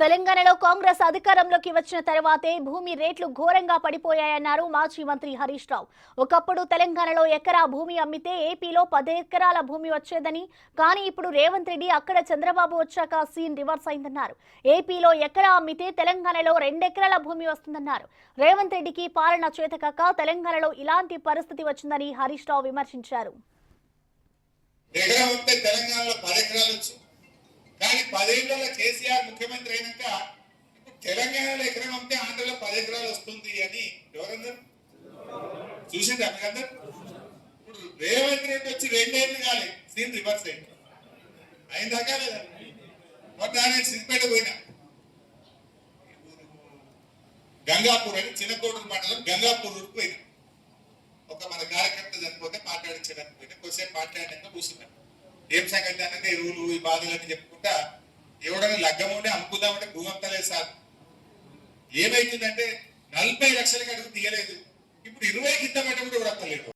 తెలంగాణలో కాంగ్రెస్ అధికారంలోకి వచ్చిన తర్వాతే భూమి రేట్లు ఘోరంగా పడిపోయాయన్నారు మాజీ మంత్రి హరీష్ రావు. ఒకప్పుడు తెలంగాణలో ఎకరా భూమి అమ్మితే ఏపీలో 10 ఎకరాల భూమి వచ్చేదని, కానీ ఇప్పుడు రేవంత్ రెడ్డి అక్కడ చంద్రబాబు వచ్చాక సీన్ రివర్స్ అయిందన్నారు. ఏపీలో ఎకరా అమ్మితే తెలంగాణలో 2 ఎకరాల భూమి వస్తుందన్నారు. రేవంత్ రెడ్డికి పాలన చేతకాక తెలంగాణలో ఇలాంటి పరిస్థితి వచ్చిందని హరీష్ రావు విమర్శించారు. కానీ 10 ఏళ్ల కేసీఆర్ ముఖ్యమంత్రి అయినాక ఇప్పుడు తెలంగాణలో ఎకరం అమ్మితే ఆంధ్రలో 10 ఎకరాలు వస్తుంది అని ఎవరన్నారు చూసింది అందరు. ఇప్పుడు రేవంత్ రెడ్డి వచ్చి 2 ఏళ్ళు కాలేదు, సీన్ రివర్స్ అయిందాకా లేదా. మొన్న నేను సిద్దిపేట పోయినా, గంగాపూర్ అని చిన్నకోడూరు మండలం గంగాపూర్ ఊరికి పోయినా. ఒక మన కార్యకర్త చనిపోతే మాట్లాడించడానికి పోయినా. కొద్దిసేపు మాట్లాడినాక కూర్చున్నాను. ఏం సంగతి అంటే ఎరువులు ఈ బాధలని చెప్పుకుంటా ఎవడన్నా లగ్గం ఉంటే అమ్ముకుందామంటే భూగంతలేదు సార్. ఏమైతుందంటే 40 లక్షలకి అడుగు తీయలేదు, ఇప్పుడు 20కి ఇద్దామంటే కూడా ఎవరు అత్తలేదు.